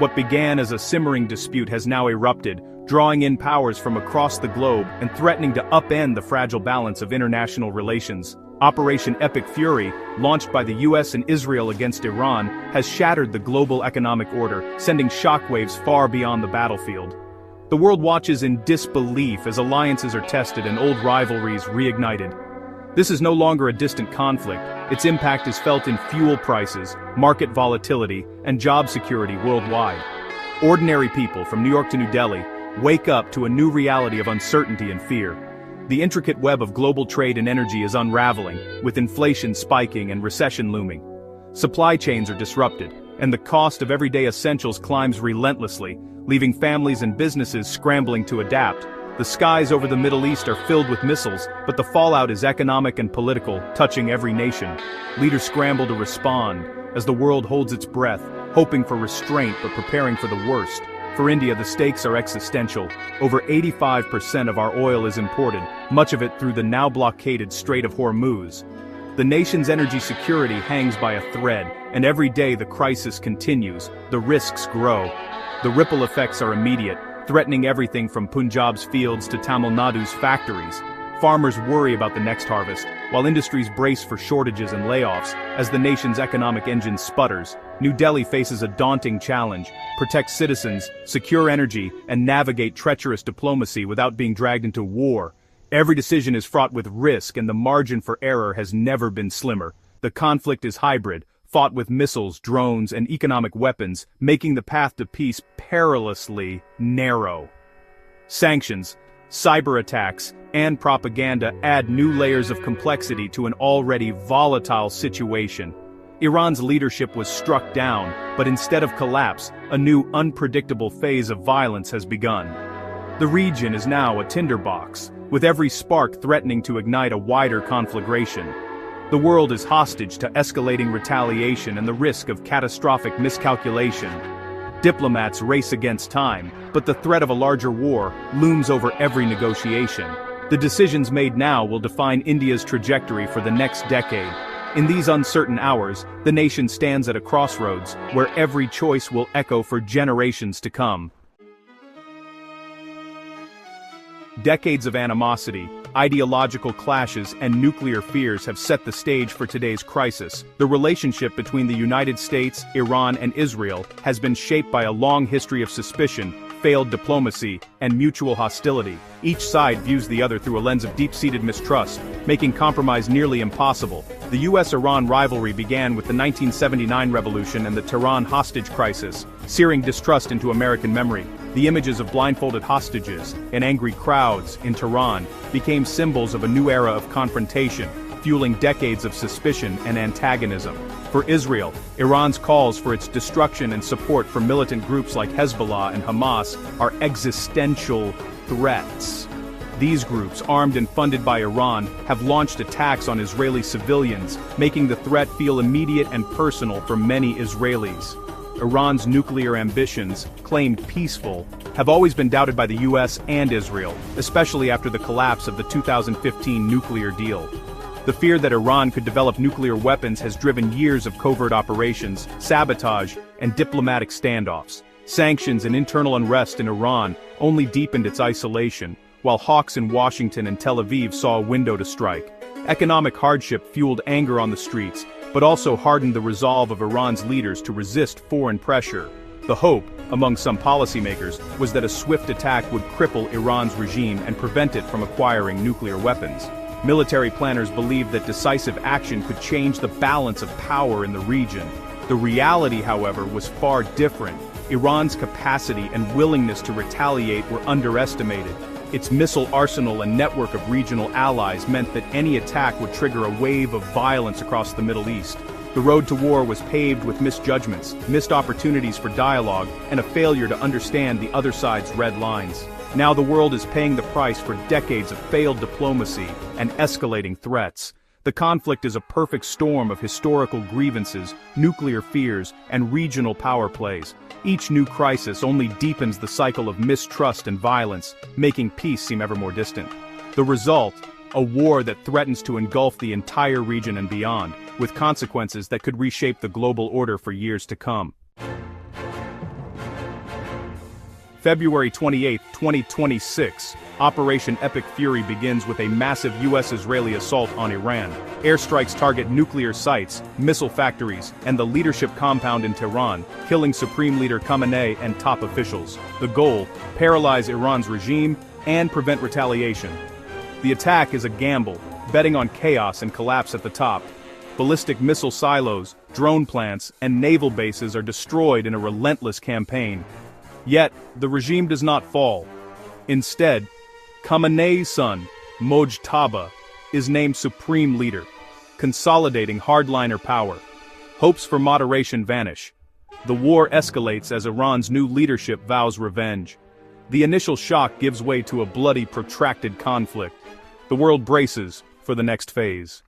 What began as a simmering dispute has now erupted, drawing in powers from across the globe and threatening to upend the fragile balance of international relations. Operation Epic Fury, launched by the US and Israel against Iran, has shattered the global economic order, sending shockwaves far beyond the battlefield. The world watches in disbelief as alliances are tested and old rivalries reignited. This is no longer a distant conflict. Its impact is felt in fuel prices, market volatility, and job security worldwide. Ordinary people from New York to New Delhi wake up to a new reality of uncertainty and fear. The intricate web of global trade and energy is unraveling, with inflation spiking and recession looming. Supply chains are disrupted, and the cost of everyday essentials climbs relentlessly, leaving families and businesses scrambling to adapt. The skies over the Middle East are filled with missiles, but the fallout is economic and political, touching every nation. Leaders scramble to respond, as the world holds its breath, hoping for restraint but preparing for the worst. For India, the stakes are existential. Over 85% of our oil is imported, much of it through the now blockaded Strait of Hormuz. The nation's energy security hangs by a thread, and every day the crisis continues, the risks grow. The ripple effects are immediate, threatening everything from Punjab's fields to Tamil Nadu's factories. Farmers worry about the next harvest, while industries brace for shortages and layoffs. As the nation's economic engine sputters, New Delhi faces a daunting challenge: protect citizens, secure energy, and navigate treacherous diplomacy without being dragged into war. Every decision is fraught with risk, and the margin for error has never been slimmer. The conflict is hybrid, fought with missiles, drones, and economic weapons, making the path to peace perilously narrow. Sanctions, cyber attacks, and propaganda add new layers of complexity to an already volatile situation. Iran's leadership was struck down, but instead of collapse, a new unpredictable phase of violence has begun. The region is now a tinderbox, with every spark threatening to ignite a wider conflagration. The world is hostage to escalating retaliation and the risk of catastrophic miscalculation. Diplomats race against time, but the threat of a larger war looms over every negotiation. The decisions made now will define India's trajectory for the next decade. In these uncertain hours, the nation stands at a crossroads, where every choice will echo for generations to come. Decades of animosity, ideological clashes, and nuclear fears have set the stage for today's crisis. The relationship between the United States, Iran, and Israel has been shaped by a long history of suspicion, failed diplomacy, and mutual hostility. Each side views the other through a lens of deep-seated mistrust, making compromise nearly impossible. The US-Iran rivalry began with the 1979 revolution and the Tehran hostage crisis, searing distrust into American memory. The images of blindfolded hostages and angry crowds in Tehran became symbols of a new era of confrontation, fueling decades of suspicion and antagonism. For Israel, Iran's calls for its destruction and support for militant groups like Hezbollah and Hamas are existential threats. These groups, armed and funded by Iran, have launched attacks on Israeli civilians, making the threat feel immediate and personal for many Israelis. Iran's nuclear ambitions, claimed peaceful, have always been doubted by the US and Israel, especially after the collapse of the 2015 nuclear deal. The fear that Iran could develop nuclear weapons has driven years of covert operations, sabotage, and diplomatic standoffs. Sanctions and internal unrest in Iran only deepened its isolation, while hawks in Washington and Tel Aviv saw a window to strike. Economic hardship fueled anger on the streets, but also hardened the resolve of Iran's leaders to resist foreign pressure. The hope, among some policymakers, was that a swift attack would cripple Iran's regime and prevent it from acquiring nuclear weapons. Military planners believed that decisive action could change the balance of power in the region. The reality, however, was far different. Iran's capacity and willingness to retaliate were underestimated. Its missile arsenal and network of regional allies meant that any attack would trigger a wave of violence across the Middle East. The road to war was paved with misjudgments, missed opportunities for dialogue, and a failure to understand the other side's red lines. Now the world is paying the price for decades of failed diplomacy and escalating threats. The conflict is a perfect storm of historical grievances, nuclear fears, and regional power plays. Each new crisis only deepens the cycle of mistrust and violence, making peace seem ever more distant. The result? A war that threatens to engulf the entire region and beyond, with consequences that could reshape the global order for years to come. February 28, 2026, Operation Epic Fury begins with a massive US-Israeli assault on Iran. Airstrikes target nuclear sites, missile factories, and the leadership compound in Tehran, killing Supreme Leader Khamenei and top officials. The goal: paralyze Iran's regime and prevent retaliation. The attack is a gamble, betting on chaos and collapse at the top. Ballistic missile silos, drone plants, and naval bases are destroyed in a relentless campaign. Yet, the regime does not fall. Instead, Khamenei's son, Mojtaba, is named supreme leader, consolidating hardliner power. Hopes for moderation vanish. The war escalates as Iran's new leadership vows revenge. The initial shock gives way to a bloody, protracted conflict. The world braces for the next phase.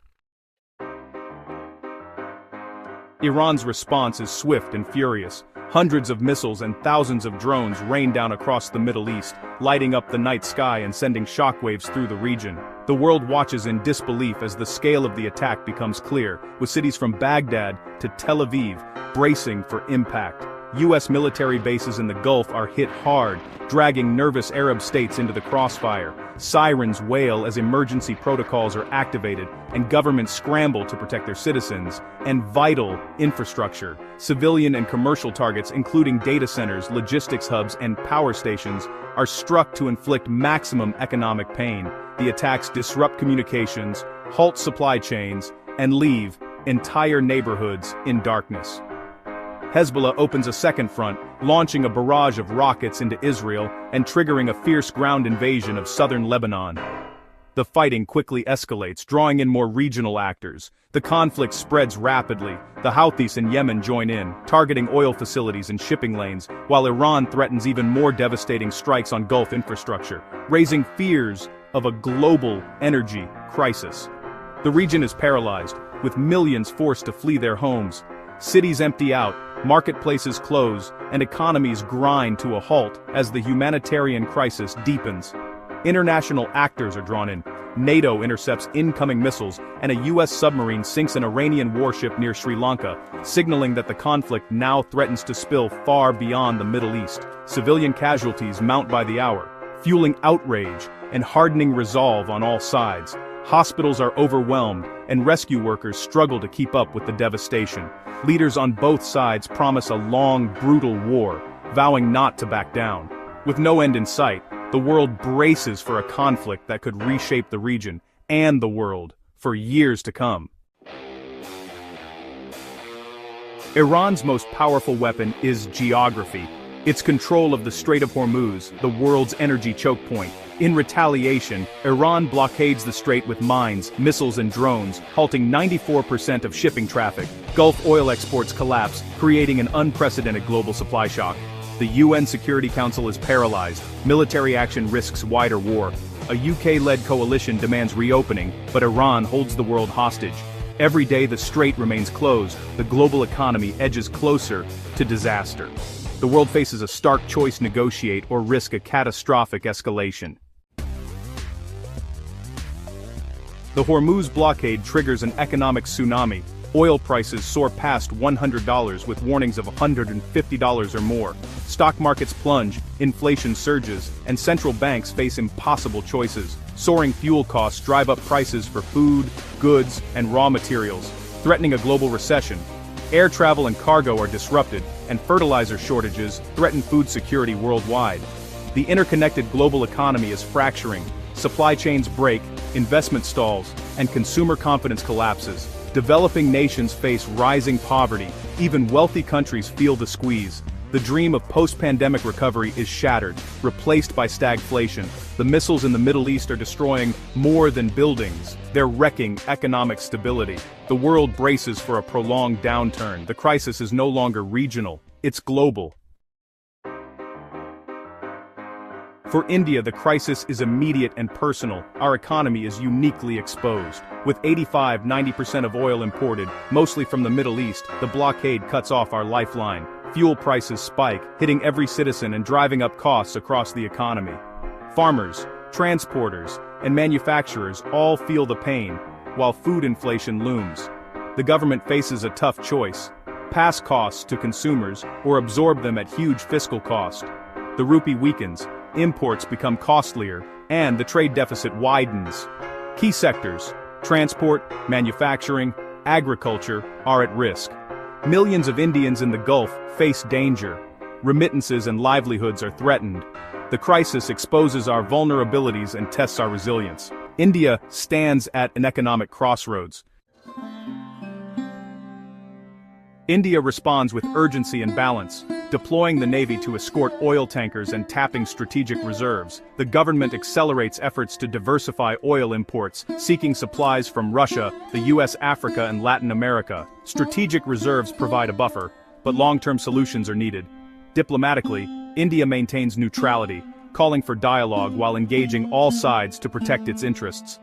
Iran's response is swift and furious. Hundreds of missiles and thousands of drones rain down across the Middle East, lighting up the night sky and sending shockwaves through the region. The world watches in disbelief as the scale of the attack becomes clear, with cities from Baghdad to Tel Aviv bracing for impact. U.S. military bases in the Gulf are hit hard, dragging nervous Arab states into the crossfire. Sirens wail as emergency protocols are activated, and governments scramble to protect their citizens and vital infrastructure. Civilian and commercial targets, including data centers, logistics hubs, and power stations, are struck to inflict maximum economic pain. The attacks disrupt communications, halt supply chains, and leave entire neighborhoods in darkness. Hezbollah opens a second front, launching a barrage of rockets into Israel and triggering a fierce ground invasion of southern Lebanon. The fighting quickly escalates, drawing in more regional actors. The conflict spreads rapidly. The Houthis in Yemen join in, targeting oil facilities and shipping lanes, while Iran threatens even more devastating strikes on Gulf infrastructure, raising fears of a global energy crisis. The region is paralyzed, with millions forced to flee their homes. Cities empty out, marketplaces close, and economies grind to a halt as the humanitarian crisis deepens. International actors are drawn in. NATO intercepts incoming missiles, and a U.S. submarine sinks an Iranian warship near Sri Lanka, signaling that the conflict now threatens to spill far beyond the Middle East. Civilian casualties mount by the hour, fueling outrage and hardening resolve on all sides. Hospitals are overwhelmed, and rescue workers struggle to keep up with the devastation. Leaders on both sides promise a long, brutal war, vowing not to back down. With no end in sight, the world braces for a conflict that could reshape the region and the world for years to come. Iran's most powerful weapon is geography. Its control of the Strait of Hormuz, the world's energy choke point. In retaliation, Iran blockades the strait with mines, missiles and drones, halting 94% of shipping traffic. Gulf oil exports collapse, creating an unprecedented global supply shock. The UN Security Council is paralyzed. Military action risks wider war. A UK-led coalition demands reopening, but Iran holds the world hostage. Every day the strait remains closed, the global economy edges closer to disaster. The world faces a stark choice: negotiate or risk a catastrophic escalation. The Hormuz blockade triggers an economic tsunami. Oil prices soar past $100 with warnings of $150 or more. Stock markets plunge, inflation surges, and central banks face impossible choices. Soaring fuel costs drive up prices for food, goods, and raw materials, threatening a global recession. Air travel and cargo are disrupted, and fertilizer shortages threaten food security worldwide. The interconnected global economy is fracturing. Supply chains break, investment stalls, and consumer confidence collapses. Developing nations face rising poverty. Even wealthy countries feel the squeeze. The dream of post-pandemic recovery is shattered, replaced by stagflation. The missiles in the Middle East are destroying more than buildings. They're wrecking economic stability. The world braces for a prolonged downturn. The crisis is no longer regional, it's global. For India, the crisis is immediate and personal. Our economy is uniquely exposed. With 85–90% of oil imported, mostly from the Middle East, the blockade cuts off our lifeline. Fuel prices spike, hitting every citizen and driving up costs across the economy. Farmers, transporters, and manufacturers all feel the pain, while food inflation looms. The government faces a tough choice: pass costs to consumers or absorb them at huge fiscal cost. the rupee weakens, imports become costlier, and the trade deficit widens. Key sectors, transport, manufacturing, agriculture, are at risk. Millions of Indians in the Gulf face danger. Remittances and livelihoods are threatened. The crisis exposes our vulnerabilities and tests our resilience. India stands at an economic crossroads. India responds with urgency and balance, deploying the Navy to escort oil tankers and tapping strategic reserves. The government accelerates efforts to diversify oil imports, seeking supplies from Russia, the US, Africa, and Latin America. Strategic reserves provide a buffer, but long-term solutions are needed. Diplomatically, India maintains neutrality, calling for dialogue while engaging all sides to protect its interests.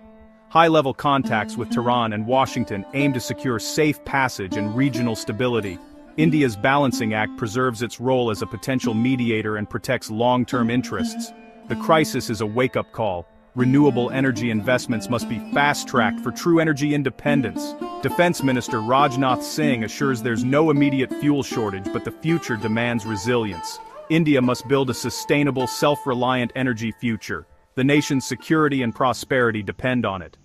High-level contacts with Tehran and Washington aim to secure safe passage and regional stability. India's balancing act preserves its role as a potential mediator and protects long-term interests. The crisis is a wake-up call. Renewable energy investments must be fast-tracked for true energy independence. Defense Minister Rajnath Singh assures there's no immediate fuel shortage, but the future demands resilience. India must build a sustainable, self-reliant energy future. The nation's security and prosperity depend on it.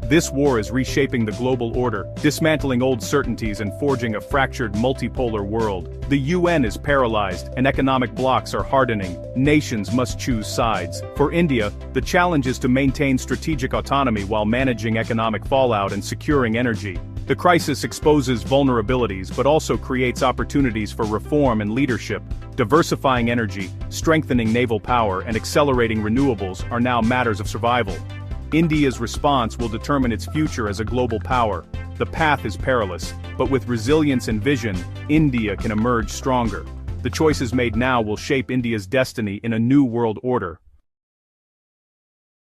This war is reshaping the global order, dismantling old certainties and forging a fractured multipolar world. The UN is paralyzed, and economic blocs are hardening. Nations must choose sides. For India, the challenge is to maintain strategic autonomy while managing economic fallout and securing energy. The crisis exposes vulnerabilities but also creates opportunities for reform and leadership. Diversifying energy, strengthening naval power, and accelerating renewables are now matters of survival. India's response will determine its future as a global power. The path is perilous, but with resilience and vision, India can emerge stronger. The choices made now will shape India's destiny in a new world order.